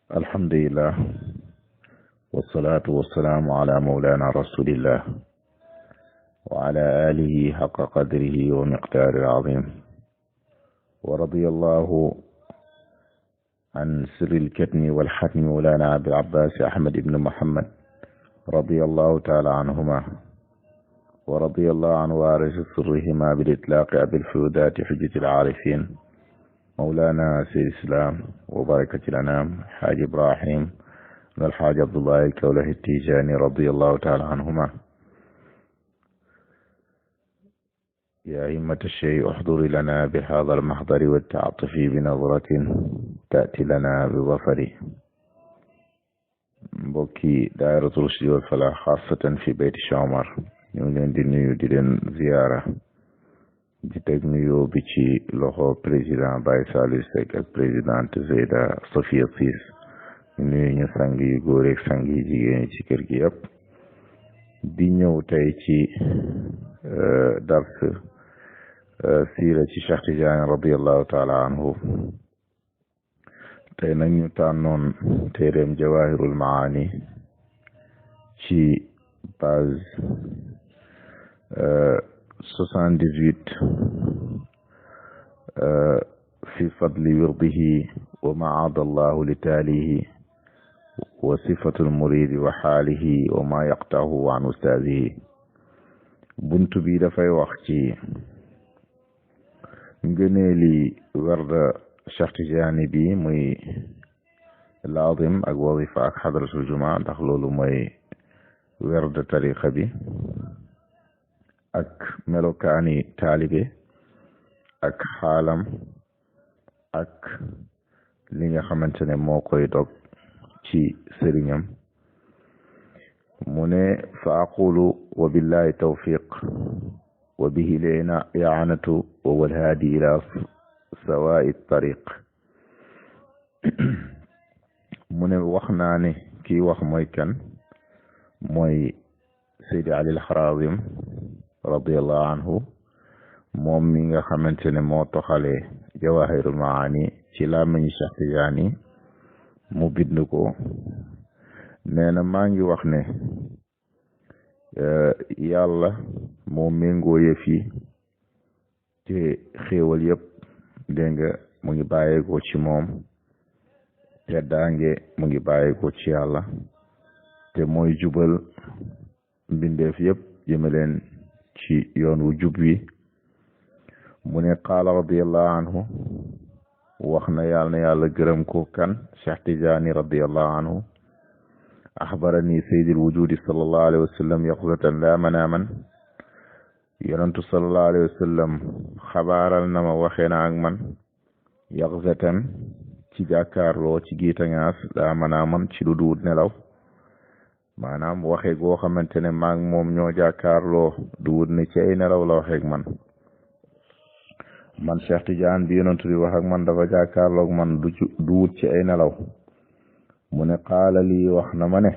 alhamdulillah wasalaatu wasalaamu ala mawlana rasulillah wa ala alihi xaqa qadrihi wa miqdaari azim wa radiyallahu an sirri lkatmi walxatmi mawlana abil abbas ahmad ibn muhammad radiyallahu taala anhuma wa radiyallahu an waarisi sirrihima bil itlaaqi abil fuyudaati xujjati alaarifin mawlana sayyid islam wa barakatil anam xaaj ibrahim al xaaj abdullahi alkawlahi tijani radiyallahu taala anhuma ya himmata shay uxduri lana bi hada almaxdari waltaatufi bi nadratin taati lana bi zafari mbokki daayiratul rushdi wal falaax xaasatan fi bayti Cheikh Omar ñu ngi leen di nuyu di leen ziyaara di teg nuyoo bi ci loxo président Baye Saliou Seck ak présidente Zeyda Sofia Ciss ñu nuyu ñu sang yu góor ak sang yu jigéen ci kër gi yëpp di ñëw tey ci dars siira ci Cheikh Tidiane radiallahu taala anhu tey nag ñu tànnoon téeréem Jawahirul Maani ci page 78 fi fadli wirdihi wa maada allahu li taalihi wa sifatu lmuridi wa xaalihi wa ma yaqtahu an ustaadihi buntu bi dafay wax ci ngëneeli werda Cheikh Tidiane bi muy laazim ak wazifa ak xadratul juma ndax loolu mooy werda tariqa bi ak melokaani taalibe ak xaalam ak li nga xamante ne moo koy dog ci sëriñam mu ne fa aqulu wa billahi tawfiq wa bihi lina yaanatu wa walhaadi ila sawaai tariq mu ne wax naa ne kii wax mooy kan mooy Seydi Ali al-Harazim radiyallahu anhu moom mi nga xamante ne moo toxalee Jawahirul Maani ci làmmiñu Cheikh Tidiane mu bind ko nee na maa ngi wax ne yàlla moo méngoo yëf yi te xéewal yëpp dégg nga mu ngi bàyyeekoo ci moom te daange mu ngi bàyyeekoo ci yàlla te mooy jubal mbindeef yëpp jëme leen ci yoon wu jub wi mu ne qaala radiallahu anhu wax na yàlla gërëm ko kan Cheikh Tidiane radiallahu anhu axbarani sayyidul wujudi sallallahu alayhi wa sallam yaqzatan la manaaman yonentu sallallahu alayhi wa sallam xabaaral na ma waxee na ak man yaqzatan ci jàkkaarloo ci giitangaas la manaaman ci lu duut nelaw maanaam waxe goo xamante ne maag moom ñoo jàkkaarloo duut ne ci ay nelaw la waxeeg man Cheikh Tidiane bi yonentu di wax ak man dafa jàkkaarloog man duut ci ay nelaw mu ne qaala lii wax na ma ne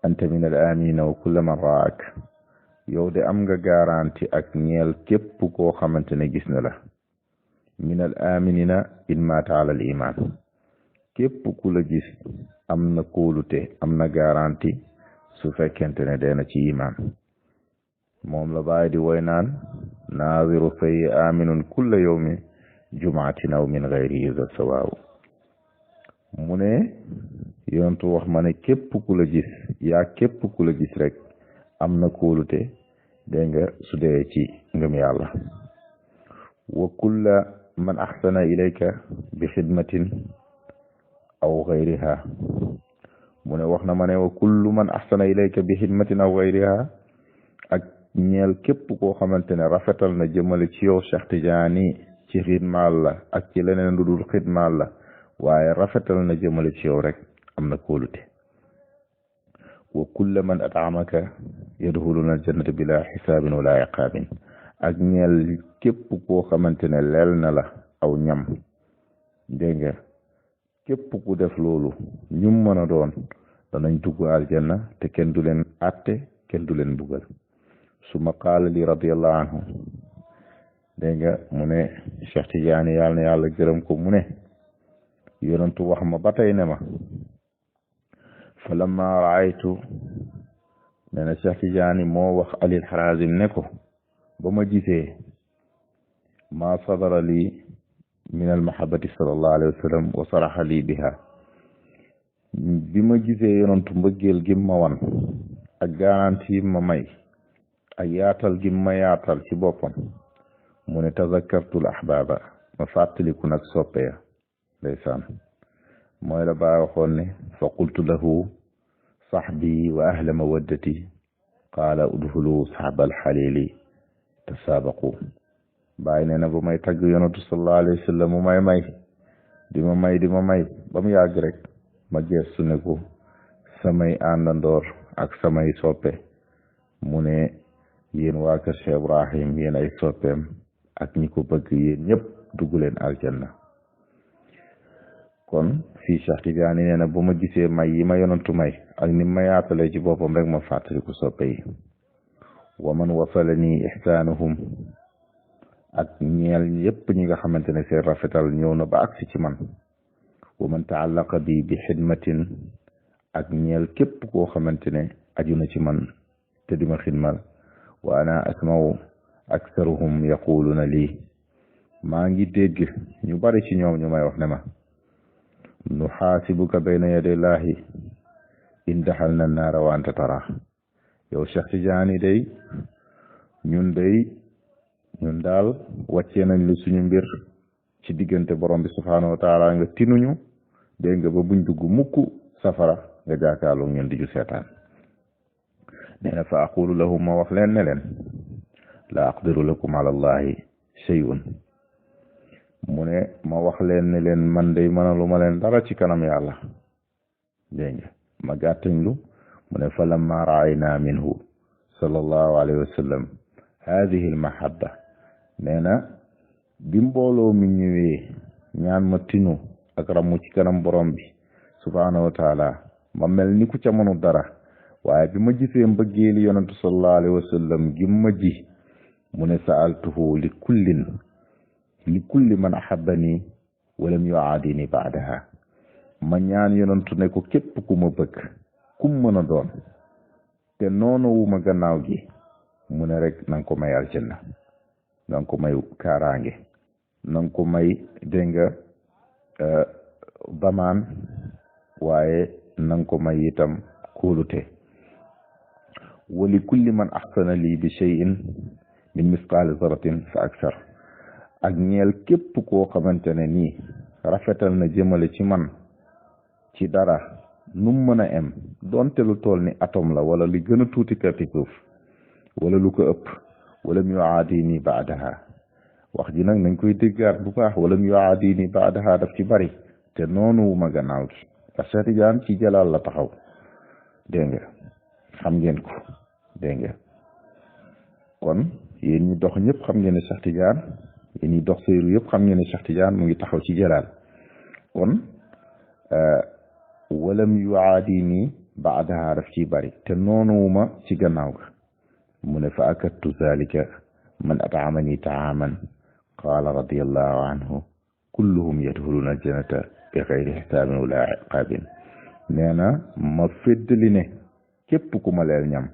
anta min al amina wa kulla man raak yow de am nga garanti ak ñeel képp koo xamante ne gis na la min al aminina in maata ala al iman képp ku la gis am na kóolute am na garanti su fekkente ne dee na ci iman moom la bàyyi di woy naan naaziru fay aminun kulla yawmi jumaatin aw min gayri iza sawaaw mu ne yontu wax ma ne képp ku la gis yaa képp ku la gis rek am na kóolute dégg nga su dee ci ngëm yàlla wa kulla man axsana ilayka bi xidmatin aw gayriha mu ne wax na ma ne wa kullu man axsana ilayka bi xidmatin aw gayriha ak ñeel képp koo xamante ne rafetal na jëmale ci yow Cheikh Tidiane ci xidmaal la ak ci leneen lu dul xidmaal la waaye rafetal na jëmale ci yow rek am na kóolute wa kulla man ataamaka yadxuluna aljannata bila xisaabin wala iqaabin ak ñeel képp koo xamante ne leel na la aw ñam dégg nga képp ku def loolu ñum mën a doon danañ dugg aljanna te kenn du leen atte kenn du leen bugal suma qaala li radiallahu anhu dégg nga mu ne Cheikh Tidiane yàlla na yàlla gërëm ko mu ne yonentu wax ma ba tey ne ma fa lamma raaytu nee na Cheikh Tidiane moo wax Alil Harazim ne ko ba ma gisee ma sadara lii min al mahabbati sallallahu alayhi wa sallam wa saraxa lii biha bi ma gisee yonentu mbëggeel gi ma wan ak garanti yi ma may ak yaatal gi ma yaatal ci boppam mu ne tazakkartul ahbaba ma fàttaliku nag soppe ya ndeysaan mooy la baa waxoon ne fa qultu lahu sahbi wa ahla mawaddati qaala udxulu sahbal xalili tasaabaqu bàyyi nee na ba may tagg yonatu sallallahu alayhi wa sallam mu may di ma may ba mu yàgg rek ma geestu ne ko samay àndandoor ak samay soppe mu ne yéen waa kër Cheikh Ibrahim yéen ay soppeem ak ñi ko bëgg yéen ñëpp dugg leen aljanna kon fii Cheikh Tidiane nee na ba ma gisee may yi ma yonantu may ak ni ma yaatalee ci boppam rek ma fàttaliku soppe yi wa man wasalani ihsaanuhum ak ñeel yépp ñi nga xamante ne seen rafetal ñëw na ba agsi ci man wa man taallaqa bi xidmatin ak ñeel képp koo xamante ne aju na ci man te di ma xidmal wa ana asmaw aksaruhum yaquluna lii maa ngi dégg ñu bari ci ñoom ñu may wax ne ma nu xaasibuka bayna yaday laahi in daxal na naara wa anta tara yow Cheikh Tidiane ñun daal wàccee nañ lu suñu mbir ci diggante borom bi subhaanahu wa taala nga tinuñu dégg nga ba buñ dugg mukk safara nga jaakaaloo ñun di ju seetaan nee na fa aqulu lahum ma wax leen ne leen la aqdiru lakum ala allahi shay'un mu ne ma wax leen ne leen man day mënalu ma leen dara ci kanam yàlla dégg nga ma gàttañlu mu ne fa lamma raayna minhu sallallahu alayhi wa sallam hadihi almahabba nee na bi mbooloo mi ñëwee ñaan ma tinu ak ramu ci kanam borom bi subhaanahu wa taala ma mel ni ku ca mënu dara waaye bi ma gisee mbëggeeli yonantu sallallahu alayhi wa sallam gi ma ji mu ne sa'altuhu li kulli man ahabbani walam yuaadini baadaha ma ñaan yonantu ne ko képp ku ma bëgg kum mën a doon te noonu wu ma gannaaw gi mu ne rek na nga ko may aljanna na nga ko may kaaraange na nga ko may dégg nga bamaan waaye na nga ko may itam kóolute wali kulli man axsana lii bi cheyin min misqaali zaratin fa aksar ak ñeel képp koo xamante ne nii rafetal na jëmale ci man ci dara nu mu mën a em doonte lu tool ni atome la wala li gën a tuuti kati suuf wala lu ko ëpp wala mu yuaadini baadaha wax ji nag nañ koy déggaat bu baax wala mu yuaadini baadaha daf ci bari te noonu wu ma gannaaw gi parce que Tidiane ci jalaal la taxaw dégg nga xam ngeen ko dégg nga kon yéen ñi dox ñëpp xam ngeen ne Cheikh Tidiane yéen ñi dox sayru yëpp xam ngeen ne Cheikh Tidiane mu ngi taxaw ci jalaal kon walam yuaadini baadaha daf ciy bari te noonu wu ma ci gannaaw ga mu ne fa akattu zalika man at'amani ta'aman qaala radiyallahu anhu kulluhum yadxuluna aljannata bi xayri xisaabin wala iqaabin nee na ma féddali ne képp ku ma leel ñam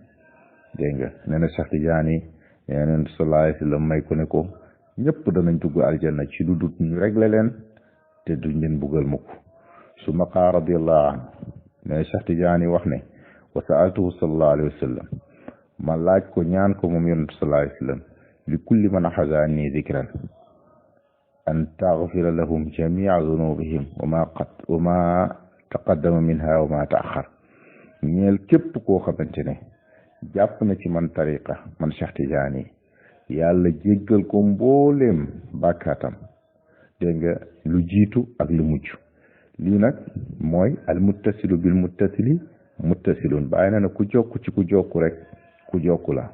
dégg nga nee na Cheikh Tidiane nee na sallallahu alayhi wa sallam may ko ne ko ñëpp danañ dugg aljanna ci lu dut ñu réglé leen te duñ leen buggal mukk su ma qaala radiyallahu anhu nee na Cheikh Tidiane wax ne wa sa'altuhu sallallahu alayhi wa sallam ma laaj ko ñaan ko moom yonent sallallahu alayhi wa sallam li kulli man axada anni dikran an taghfira lahum jamia zunubihim wa ma taqaddama minha wa ma taaxar ñeel képp koo xamante ne jàpp na ci man tariqa man Cheikh Tidiane yàlla jéggal ko mbooleem bàkkaatam dégg nga lu jiitu ak lu mujj lii nag mooy al muttasilu bil muttasili muttasilun bàyyi na ku jokk ci ku jokku rek ku jokku la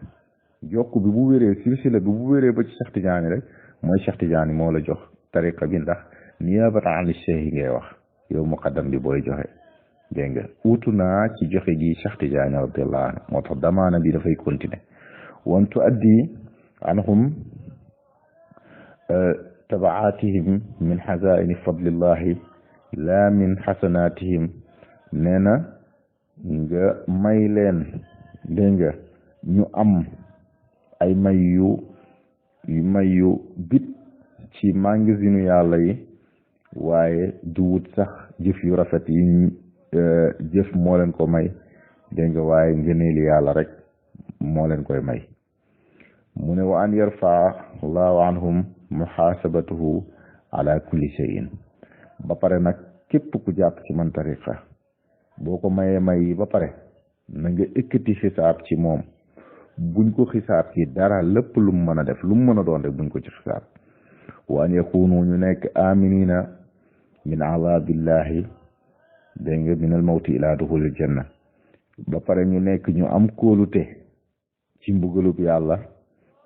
jokk bi bu wéree silsila bi bu wéree ba ci Cheikh Tidiane rek mooy Cheikh Tidiane moo la jox tariqa bi ndax niyaabatan an cheikh yi ngay wax yow muqaddam bi booy joxe dégg nga uutu naa ci joxe gi Cheikh Tidiane radiyallahu anhu moo tax damaana bi dafay continuer wantu addi anhum tabaatihim min xazaini fadlillahi laa min xasanaatihim nee na nga may leen dégg nga ñu am ay may yu bit ci magasinu yàlla yi waaye du wut sax jëf yu rafet yi jëf moo leen ko may dégg nga waaye ngëneeli yàlla rek moo leen koy may mu ne wa an yarfaa allahu anhum muhaasabatuhu ala kulli shay'in ba pare nag képp ku jàpp ci man tariqa boo ko mayee may yi ba pare na nga ekkati xisaab ci moom buñ ko xisaab ci dara lépp lu mu mën a def lu mu mën a doon rek buñ ko ci xisaab wa an yakunu ñu nekk aminina min azabillahi dégg nga min al mawti ila duxulil janna ba pare ñu nekk ñu am kóolute ci mbugalub yàlla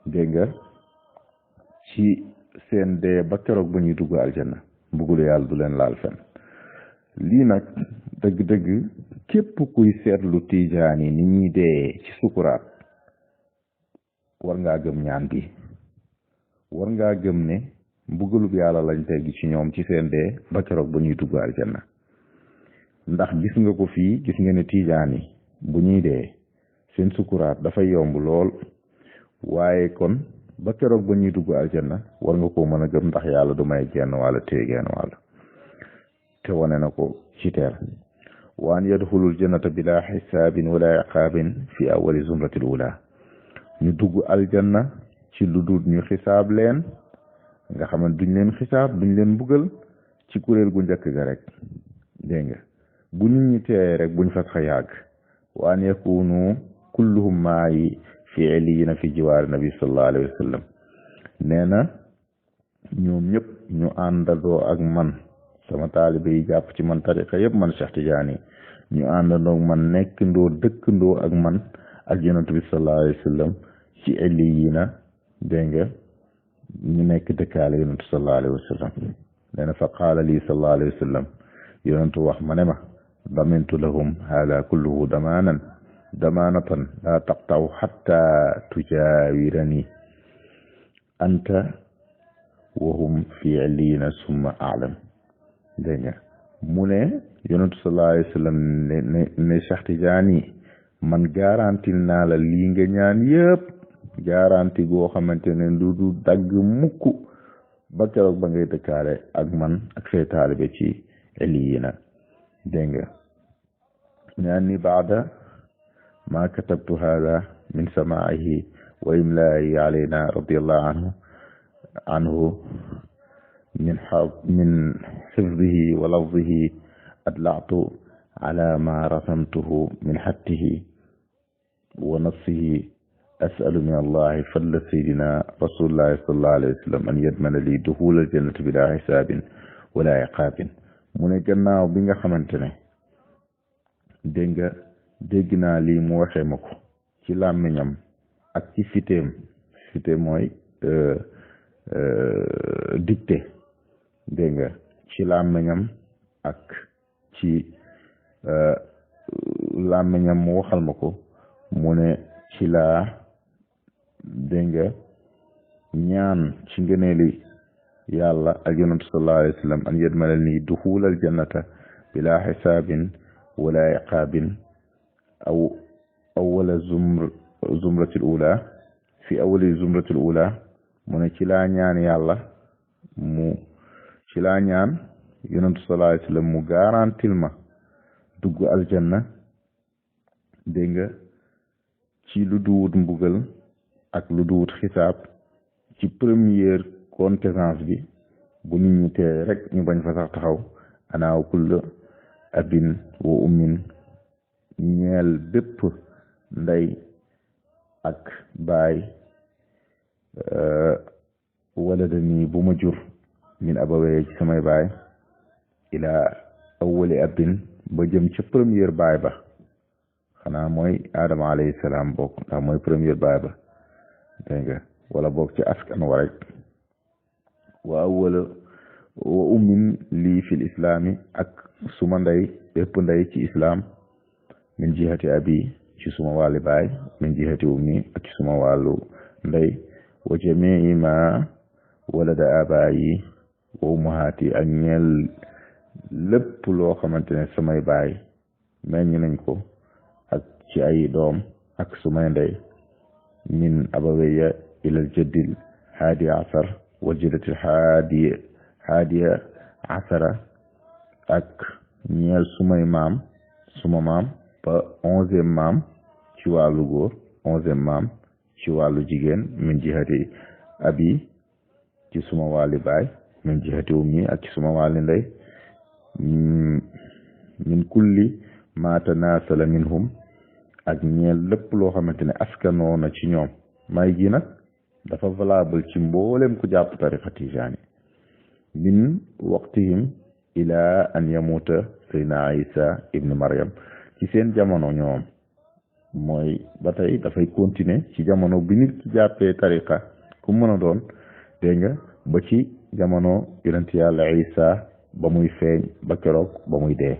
dégg nga ci seen dee ba keroog ba ñuy dugg aljanna mbugalu yàlla du leen laal fen lii nag dëgg-dëgg képp kuy seetlu tijaan yi ni ñuy dee ci sukuraat war ngaa gëm ñaan bi war ngaa gëm ne mbugalub yàlla lañ teggi ci ñoom ci seen dee ba keroog ba ñuy dugg aljanna ndax gis nga ko fii gis nga ne tijaan yi bu ñuy dee seen sukuraat dafay yomb lool waaye kon ba keroog ba ñuy dugg aljanna war nga koo mën a gëm ndax yàlla du may genn wàlla téye genn wàll te wane na ko ci teel wa an yadxulul jannata bila xisaabin wala iqaabin fi awali zumratil ula ñu dugg aljanna ci lu dul ñu xisaab leen nga xam ne duñ leen xisaab duñ leen buggal ci kuréel gu njëkk ga rek dégg nga bu nit ñi teeyee rek buñ fa sax yàgg wa an yakunu kulluhum maayi fi iliyina fi jiwaari nabi sallallahu alayhi wa sallam nee na ñoom ñëpp ñu àndandoo ak man sama taalibe yi jàpp ci man tariqa yëpp man Cheikh Tidiane ñu àndandoo ak man nekk ndoo dëkkandoo ak man ak yonent bi sallallahu alayhi wa sallam ci iliyina dégg nga ñu nekk dëkkaale yonentu sallallahu alayhi wa sallam nee na fa qaala lii sallallahu alayhi wa sallam yonentu wax ma ne ma damintu lahum hada kulluhu damaanatan laa taqtaw xatta tujaawirani anta wa hum fi illiina summa a'lam dégg nga mu ne yonentu sallallahu alayhi wa sallam ne Cheikh Tidiane man garantil naa la lii nga ñaan yëpp garanti goo xamante ne du dagg mukk ba keroog ba ngay dëkkaale ak man ak say taalibe ci illiina dégg nga ñaan ni baada ma katabtu hada min samaahi wa imlaahi alayna radiallahu anhu min xifdihi wa lafdihi adlactu ala ma rasamtuhu min xattihi wa nafsihi asalu min allahi fadla sayidina rasulillahi sallallahu alayhi wa sallam an yadmana li duxul aljannati bila xisaabin wala iqaabin mu ne gannaaw bi nga xamante ne dégg naa lii mu waxee ma ko ci làmmiñam ak ci fiteem mooy dicté dégg nga ci làmmiñam ak ci làmmiñam mu waxal ma ko mu ne ci laa dégg nga ñaan ci ngëneeli yàlla ak yonentu sallallahu alayhi wa sallam an yadmana nii duxulal jannata bila xisaabin wala iqaabin aw awala zumratil ula fi awali zumratil ula mu ne ci laa ñaan yàlla ci laa ñaan yonentu sallallahu alayhi wa sallam mu garantil ma dugg aljanna dégg nga ci lu duwut mbugal ak lu duwut xisaab ci première contingence bi bu nit ñi tee rek ñu bañ fa sax taxaw anaaw kull abin wa ummin ñeel bépp ndey ak baay waladani bu ma jur min abawee ci samay baay ila awwali abin ba jëm ca première baay ba xanaa mooy Adama alayhi salaam bokk ndax mooy première baay ba dégg nga wala bokk ci askan wa rek wa awwala wa ummin lii fil islaami ak suma ndey bépp ndey ci islam min jihati abi ci suma wàlli baay min jihati ummi ak ci suma wàllu ndey wa jamii ma walada abaayi wa ummahaati ak ñeel lépp loo xamante ne samay baay meññ nañ ko ak ci ay doom ak sumay ndey min abaweya ilal jaddil haadi asar wal jaddatil haadiya asara ak ñeel suma maam ba 11e maam ci wàllu góor 11e maam ci wàllu jigéen min jihati abi ci suma wàlli baay min jihati ummi ak ci suma wàlli ndey min kulli ma tanasala minhum ak ñeel lépp loo xamante ne askanoo na ci ñoom may gi nag dafa valable ci mboolem ku jàpp tariqa tijaani min waqtihim ila an yamuta sayna isa ibn maryam ci seen jamono ñoom mooy ba tey dafay continuer ci jamono bi nit ki jàppee tariqa ku mën a doon dégg nga ba ci jamono yonent yàlla isa ba muy feeñ ba keroog ba muy dee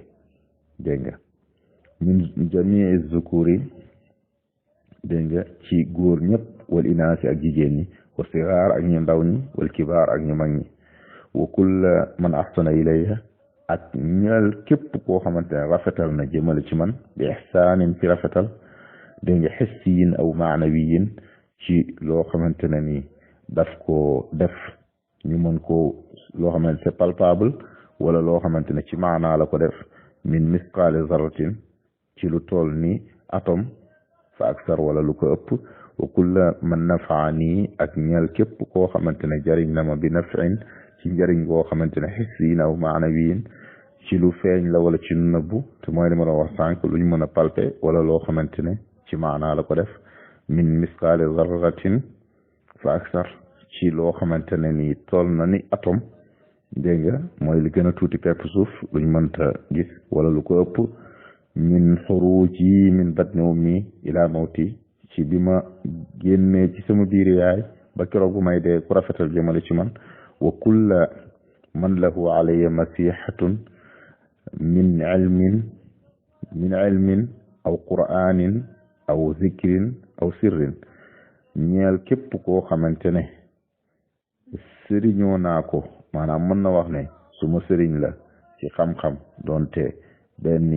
dégg nga min jamii zukuri dégg nga ci góor ñëpp wal inaasi ak jigéen ñi wa sigaar ak ñu ndaw ñi wal kibaar ak ñu mag ñi wa kulla man ahsana ilayha ak ñeel képp koo xamante ne rafetal na jëmale ci man bi ihsaanin ci rafetal dégg nga hissiyin aw maanawiyin ci loo xamante ne ni daf ko def ñu mën ko loo xamante c'est palpable wala loo xamante ne ci maanaa la ko def min misqaali zarratin ci lu toll ni atom fa aksar wala lu ko ëpp wa kulla man nafaani ak ñeel képp koo xamante ne jariñ na ma bi nafin ci njariñ goo xamante ne hissiyin aw maanawiyin ci lu feeñ la wala ci lu nëbbu te mooy li ma la wax sànq lu ñu mën a palpe wala loo xamante ne ci maanaa la ko def min misqaali zarratin fa aksar ci loo xamante ne ni toll na ni atom dégg nga mooy li gën a tuuti pepp suuf luñ mënta gis wala lu ko ëpp min xuruji min batni ummi ila mawti ci bi ma génnee ci sama biir yaay ba keroog bu may dee ku rafetal jëmale ci man wa kulla man lahu alayya masihatun min ilmin aw qur'anin aw zikrin aw sirrin ñeel képp koo xamante ne sëriñoo naa ko maanaam mën na wax ne suma sëriñ la ci xam-xam doonte benn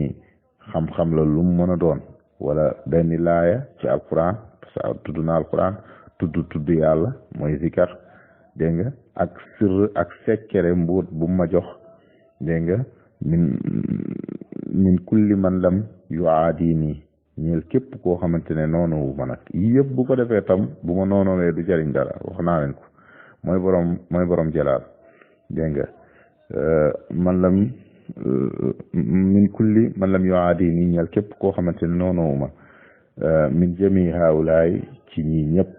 xam-xam la lu mu mën a doon wala benn laaya ci alquran parce que tudd na alquran tudd yàlla mooy zikar dégg nga ak sirr ak sekkere mbuut bu ma jox dégg nga min kulli man lam yuaadini ñeel képp koo xamante ne noonu ma nag yëpp bu ko defee tam bu ma noonowee du jariñ dara wax naa leen ko mooy borom jalaal dégg nga man lam min kulli man lam yuaadini ñeel képp koo xamante ne noonu ma min jami haawlaay ci ñi ñëpp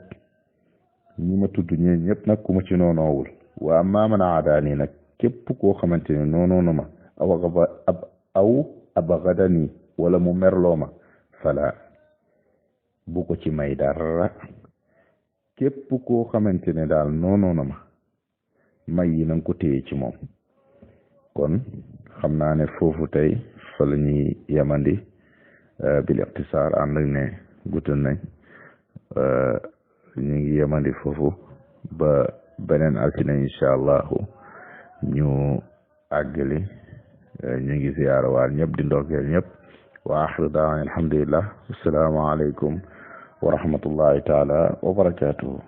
ñi ma tudd ñi ñëpp nag ku ma ci noonoowul wa amma man aadaani nag képp koo xamante ne noonoona ma aw abgadani wala mu merloo ma fala bu ko ci may dara képp koo xamante ne daal noonoona ma may yi nanga ko téye ci moom kon xam naa ne foofu tey fa la ñuy yemandi bil iqtisaar ànd ak ne gutal nañ ñu ngi yemandi foofu ba beneen altine incha allahu ñu àggali ñu ngi ziyaara waal ñëpp di ndokkeel ñëpp wa axiru daawan alhamdulillah assalaamu aleykum wa rahmatullahi taala wa barakatuhu